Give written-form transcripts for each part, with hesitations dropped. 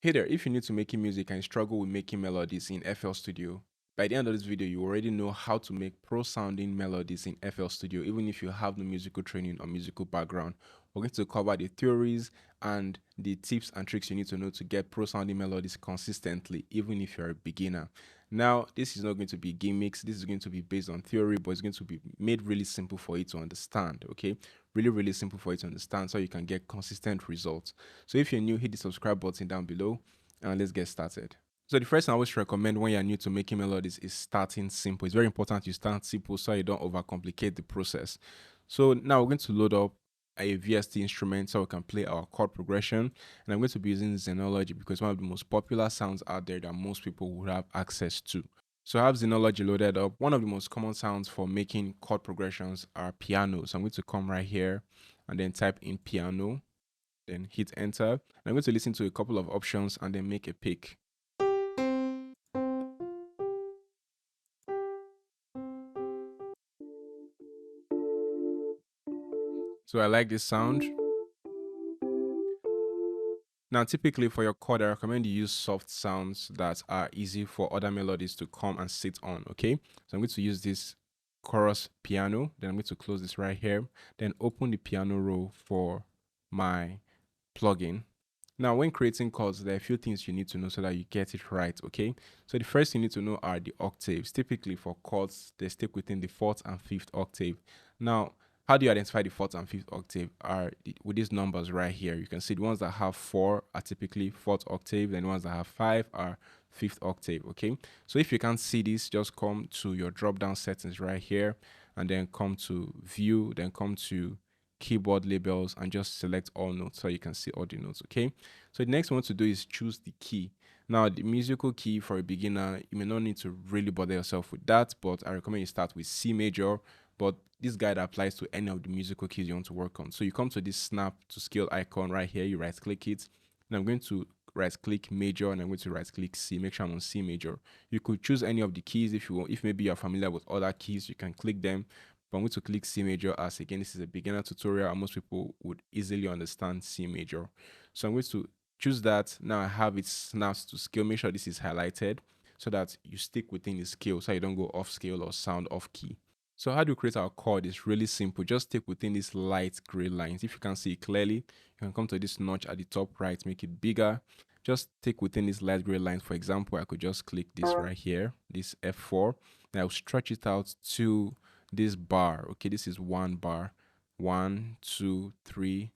Hey there, if you're new to making music and struggle with making melodies in FL Studio, by the end of this video, you already know how to make pro sounding melodies in FL Studio, even if you have no musical training or musical background. We're going to cover the theories and the tips and tricks you need to know to get pro sounding melodies consistently, even if you're a beginner. Now, this is not going to be gimmicks, this is going to be based on theory, but it's going to be made really simple for you to understand, okay? Really simple for you to understand so you can get consistent results. So if you're new, hit the subscribe button down below and let's get started. So the first thing I always recommend when you're new to making melodies is starting simple. It's very important you start simple so you don't overcomplicate the process. So now we're going to load up a VST instrument so we can play our chord progression. And I'm going to be using Xenology because one of the most popular sounds out there that most people would have access to. So I have Xenology loaded up. One of the most common sounds for making chord progressions are piano. So I'm going to come right here and then type in piano, then hit enter. And I'm going to listen to a couple of options and then make a pick. So I like this sound. Now, typically for your chord, I recommend you use soft sounds that are easy for other melodies to come and sit on, okay? So I'm going to use this chorus piano. Then I'm going to close this right here. Then open the piano roll for my plugin. Now, when creating chords, there are a few things you need to know so that you get it right, okay? So the first thing you need to know are the octaves. Typically for chords, they stick within the fourth and fifth octave. Now, how do you identify the fourth and fifth octave? With these numbers right here. You can see the ones that have 4 are typically fourth octave, and the ones that have 5 are fifth octave, okay? So if you can't see this, just come to your drop down settings right here, and then come to view, then come to keyboard labels and just select all notes so you can see all the notes, okay? So the next one to do is choose the key. Now, the musical key for a beginner, you may not need to really bother yourself with that, but I recommend you start with C major, but this guide applies to any of the musical keys you want to work on. So you come to this snap to scale icon right here, you right click it, and I'm going to right click major and I'm going to right click C, make sure I'm on C major. You could choose any of the keys if you want. If maybe you're familiar with other keys, you can click them. But I'm going to click C major as again, this is a beginner tutorial and most people would easily understand C major. So I'm going to choose that. Now I have it snapped to scale. Make sure this is highlighted so that you stick within the scale so you don't go off scale or sound off key. So how do you create our chord? It's really simple. Just stick within these light gray lines. If you can see it clearly, you can come to this notch at the top right, make it bigger. Just stick within these light gray lines. For example, I could just click this right here, this F4, and I'll stretch it out to this bar. Okay, this is 1 bar. 1, 2, 3.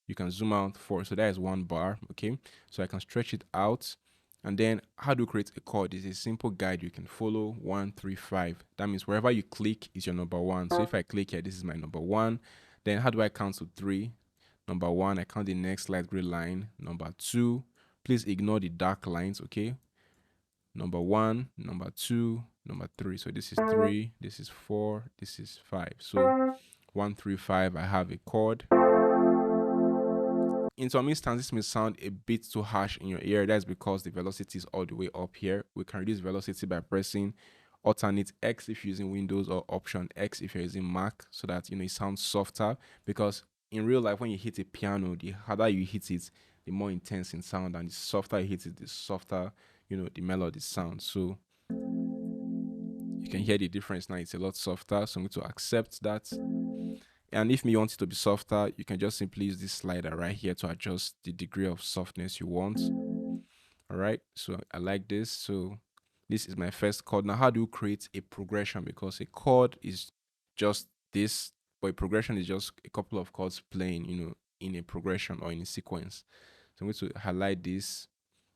You can zoom out 4. So that is 1 bar. Okay, so I can stretch it out. And then how do you create a chord? It's a simple guide you can follow. 1, 3, 5. That means wherever you click is your number 1. So if I click here, this is my number 1. Then how do I count to 3? Number 1, I count the next light gray line. Number 2, please ignore the dark lines, okay? Number 1, number 2, number 3. So this is 3, this is 4, this is 5. So 1, 3, 5, I have a chord. In some instances, this may sound a bit too harsh in your ear. That's because the velocity is all the way up here. We can reduce velocity by pressing alternate X if you're using Windows or option X if you're using Mac, so that it sounds softer. Because in real life, when you hit a piano, the harder you hit it, the more intense in sound, and the softer you hit it, the softer the melody sounds. So you can hear the difference now. It's a lot softer. So I'm going to accept that. And if you want it to be softer, you can just simply use this slider right here to adjust the degree of softness you want. All right, so I like this. So this is my first chord. Now, how do you create a progression? Because a chord is just this, but a progression is just a couple of chords playing, in a progression or in a sequence. So I'm going to highlight this.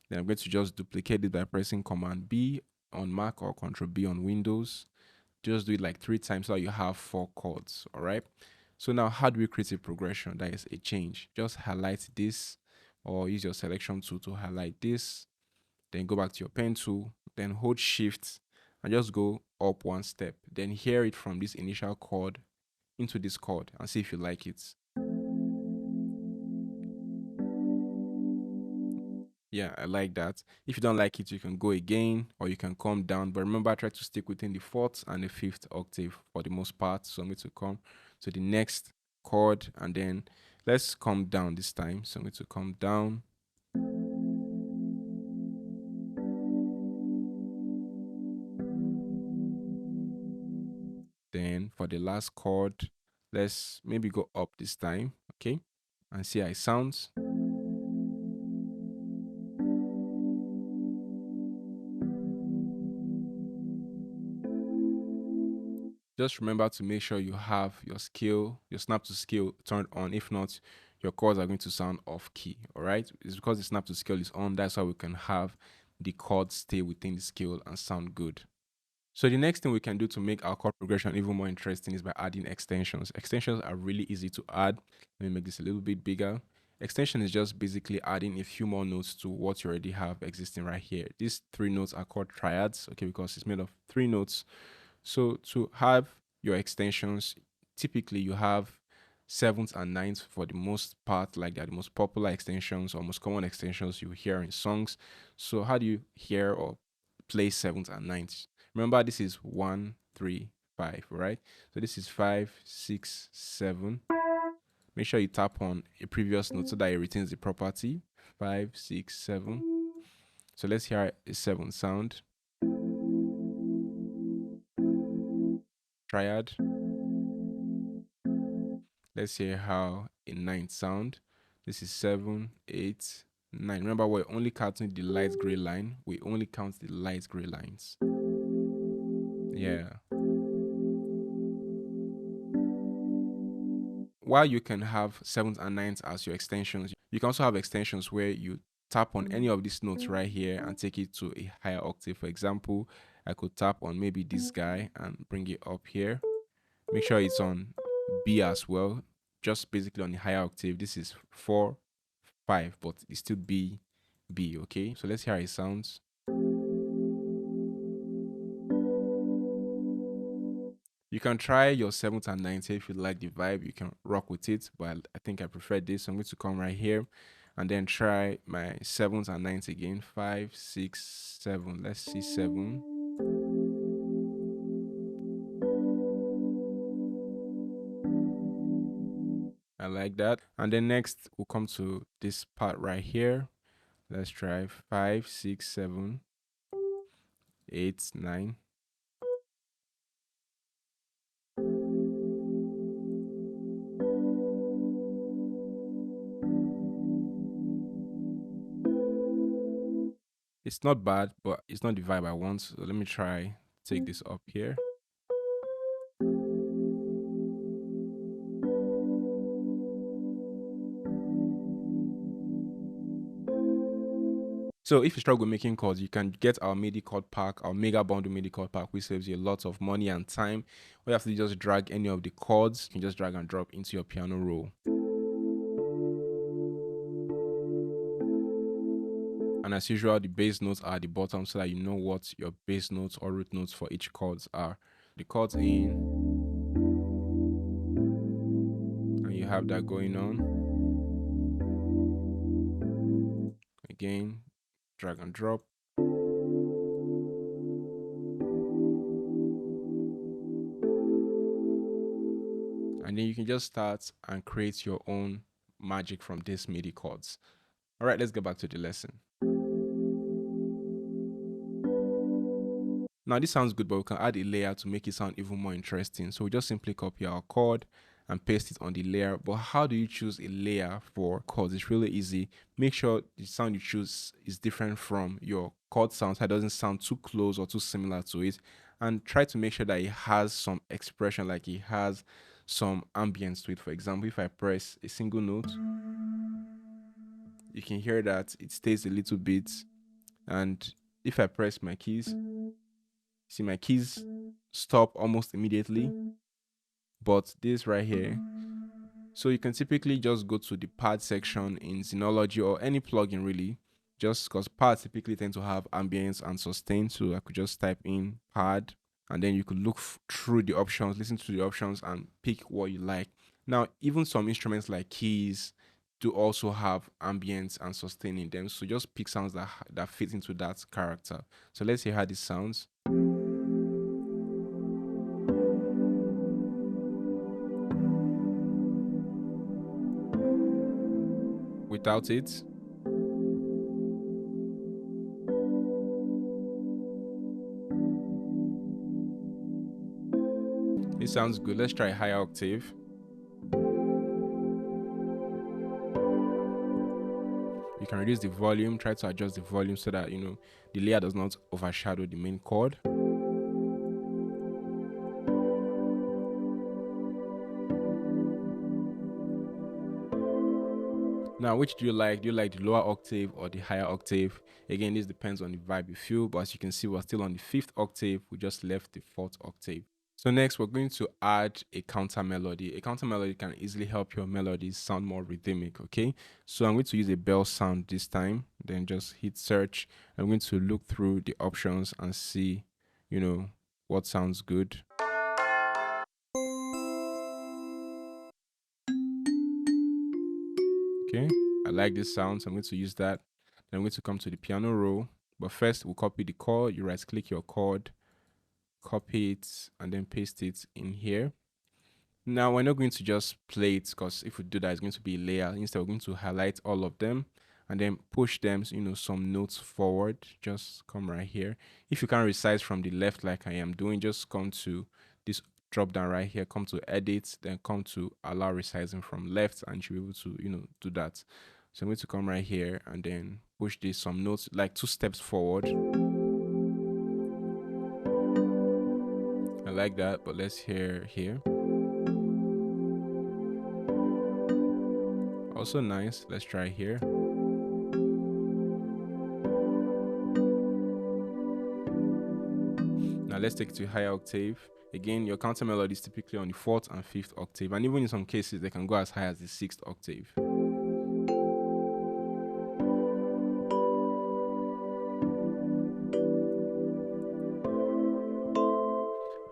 Then I'm going to just duplicate it by pressing Command B on Mac or Control B on Windows. Just do it like 3 times so you have 4 chords. All right. So now how do we create a progression? That is a change. Just highlight this or use your selection tool to highlight this. Then go back to your pen tool. Then hold shift and just go up 1 step. Then hear it from this initial chord into this chord and see if you like it. Yeah, I like that. If you don't like it, you can go again or you can come down. But remember, try to stick within the 4th and the 5th octave for the most part. So I'm going to come to the next chord and then let's come down this time. So I'm going to come down. Then for the last chord, let's maybe go up this time, okay? And see how it sounds. Just remember to make sure you have your scale, your snap to scale turned on. If not, your chords are going to sound off key. All right, it's because the snap to scale is on. That's why we can have the chords stay within the scale and sound good. So the next thing we can do to make our chord progression even more interesting is by adding extensions. Extensions are really easy to add. Let me make this a little bit bigger. Extension is just basically adding a few more notes to what you already have existing right here. These 3 notes are called triads, okay, because it's made of 3 notes. So to have your extensions, typically you have sevenths and ninths for the most part, like they're the most popular extensions or most common extensions you hear in songs. So how do you hear or play sevenths and ninths? Remember, this is 1, 3, 5, right? So this is 5, 6, 7. Make sure you tap on a previous note so that it retains the property. 5, 6, 7. So let's hear a 7 sound. Triad. Let's hear how a 9 sound. This is 7, 8, 9. Remember, we're only counting the light gray line. We only count the light gray lines. Yeah. While you can have 7s and 9s as your extensions, you can also have extensions where you tap on any of these notes right here and take it to a higher octave. For example, I could tap on maybe this guy and bring it up here. Make sure it's on B as well, just basically on the higher octave. This is 4, 5, but it's still B, B, okay? So let's hear how it sounds. You can try your 7th and 9th if you like the vibe. You can rock with it, but I think I prefer this. So I'm going to come right here and then try my 7th and 9th again. 5, 6, 7. Let's see 7. I like that. And then next we'll come to this part right here. Let's try 5, 6, 7, 8, 9. It's not bad, but it's not the vibe I want. So let me try take this up here. So if you struggle making chords, you can get our MIDI chord pack, our mega bundle MIDI chord pack, which saves you a lot of money and time. All you have to do is just drag any of the chords. You can just drag and drop into your piano roll. And as usual, the bass notes are at the bottom so that you know what your bass notes or root notes for each chords are. The chords in, and you have that going on. Again, drag and drop. And then you can just start and create your own magic from these MIDI chords. All right, let's get back to the lesson. Now this sounds good, but we can add a layer to make it sound even more interesting. So we just simply copy our chord and paste it on the layer. But how do you choose a layer for chords? It's really easy. Make sure the sound you choose is different from your chord sound, so it doesn't sound too close or too similar to it. And try to make sure that it has some expression, like it has some ambience to it. For example, if I press a single note, you can hear that it stays a little bit. And if I press my keys, see my keys stop almost immediately, but this right here. So you can typically just go to the pad section in Synology or any plugin really, just because pads typically tend to have ambience and sustain. So I could just type in pad and then you could look through the options, listen to the options and pick what you like. Now, even some instruments like keys do also have ambience and sustain in them. So just pick sounds that fit into that character. So let's hear how this sounds. Without it. It sounds good. Let's try higher octave. You can reduce the volume, try to adjust the volume so that, you know, the layer does not overshadow the main chord. Now, which do you like? Do you like the lower octave or the higher octave? Again, this depends on the vibe you feel, but as you can see, we're still on the 5th octave. We just left the 4th octave. So next, we're going to add a counter melody. A counter melody can easily help your melodies sound more rhythmic, okay? So I'm going to use a bell sound this time, then just hit search. I'm going to look through the options and see, you know, what sounds good. Okay, I like this sound, so I'm going to use that. Then I'm going to come to the piano roll, but first we'll copy the chord. You right click your chord, copy it, and then paste it in here. Now we're not going to just play it, because if we do that, it's going to be a layer. Instead, we're going to highlight all of them and then push them, you know, some notes forward. Just come right here. If you can't resize from the left like I am doing, just come to this drop down right here, come to edit, then come to allow resizing from left, and you'll be able to, you know, do that. So I'm going to come right here and then push this some notes like 2 steps forward. I like that, but let's hear here. Also nice. Let's try here. Now let's take it to a higher octave. Again, your counter melody is typically on the 4th and 5th octave, and even in some cases they can go as high as the 6th octave.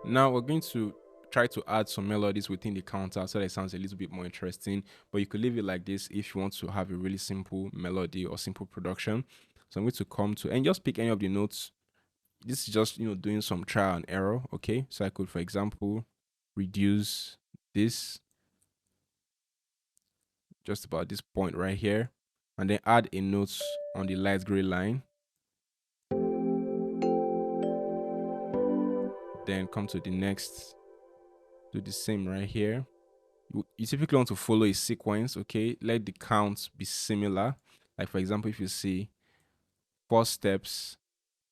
Now we're going to try to add some melodies within the counter so that it sounds a little bit more interesting, but you could leave it like this if you want to have a really simple melody or simple production. So I'm going to come to and just pick any of the notes. This is just, you know, doing some trial and error. Okay, so I could, for example, reduce this just about this point right here, and then add a note on the light gray line. Then come to the next, do the same right here. You typically want to follow a sequence. Okay, let the counts be similar. Like for example, if you see 4 steps,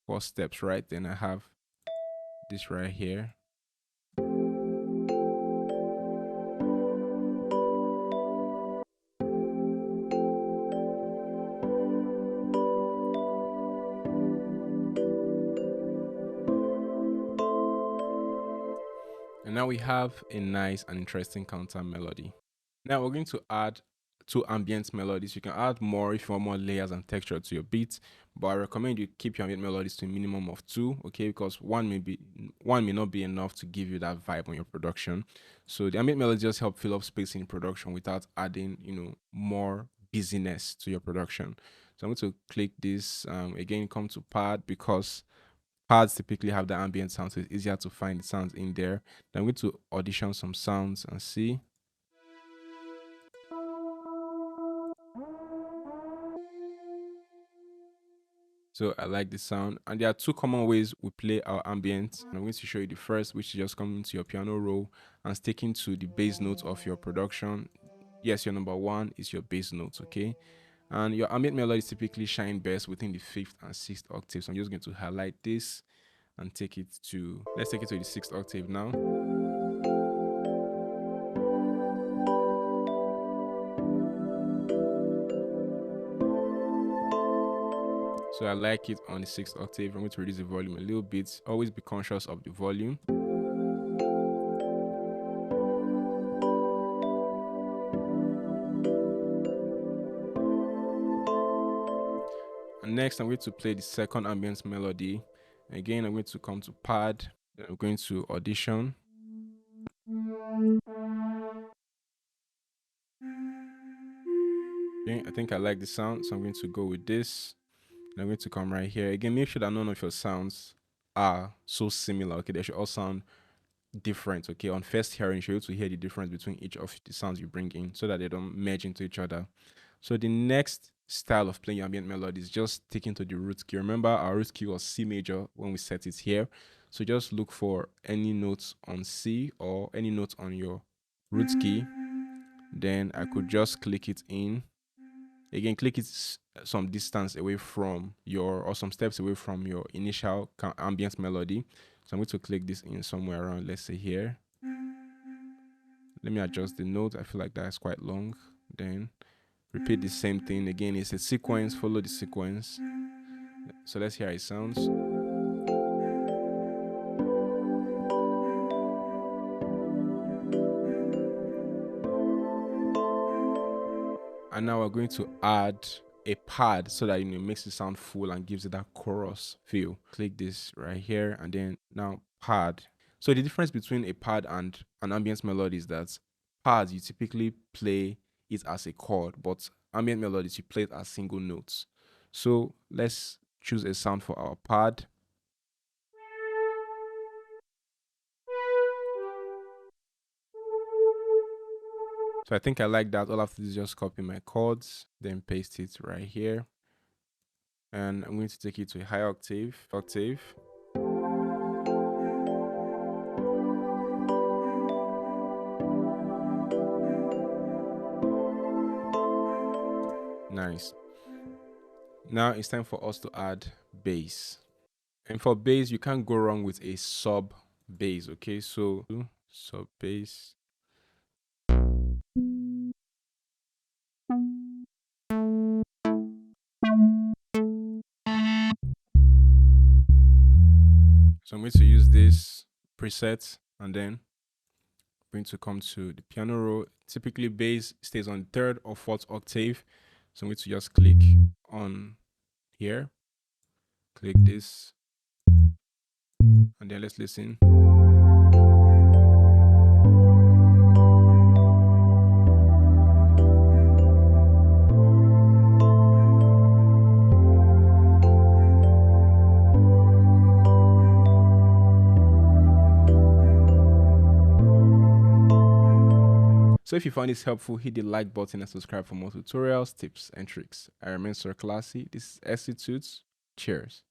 4 steps, right? Then I have this right here. And now we have a nice and interesting counter melody. Now we're going to add 2 ambient melodies. You can add more if you want more layers and texture to your beat, but I recommend you keep your ambient melodies to a minimum of 2, okay? Because one may not be enough to give you that vibe on your production. So the ambient melodies just help fill up space in production without adding, you know, more busyness to your production. So I'm going to click this again, come to pad, because pads typically have the ambient sound, so it's easier to find the sounds in there. Then I'm going to audition some sounds and see. So I like the sound. And there are 2 common ways we play our ambient. And I'm going to show you the first, which is just coming to your piano roll and sticking to the bass notes of your production. Yes, your number 1 is your bass notes, okay? And your ambient melodies typically shine best within the 5th and 6th octave. So I'm just going to highlight this and take it to, let's take it to the 6th octave now. So I like it on the 6th octave. I'm going to reduce the volume a little bit. Always be conscious of the volume. And next, I'm going to play the second ambient melody. Again, I'm going to come to pad. Then I'm going to audition. Okay, I think I like the sound, so I'm going to go with this. I'm going to come right here. Again, make sure that none of your sounds are so similar. Okay, they should all sound different. Okay, on first hearing, you should be able to hear the difference between each of the sounds you bring in so that they don't merge into each other. So the next style of playing ambient melody is just sticking to the root key. Remember, our root key was C major when we set it here. So just look for any notes on C or any notes on your root key. Then I could just click it in. Again, click it some distance away from your, or some steps away from your initial ambient melody. So I'm going to click this in somewhere around, let's say here. Let me adjust the note. I feel like that's quite long. Then repeat the same thing again. It's a sequence, follow the sequence. So let's hear how it sounds. And now we're going to add a pad so that it makes it sound full and gives it that chorus feel. Click this right here and then now pad. So the difference between a pad and an ambient melody is that pads, you typically play it as a chord, but ambient melodies, you play it as single notes. So let's choose a sound for our pad. So I think I like that. All I have to do is just copy my chords, then paste it right here. And I'm going to take it to a higher octave. Nice. Now it's time for us to add bass. And for bass, you can't go wrong with a sub bass, okay? So sub bass. So I'm going to use this preset and then I'm going to come to the piano roll. Typically bass stays on third or fourth octave. So I'm going to just click on here, click this, and then let's listen. So if you found this helpful, hit the like button and subscribe for more tutorials, tips, and tricks. I remain Sir Classy. This is SCtuts. Cheers.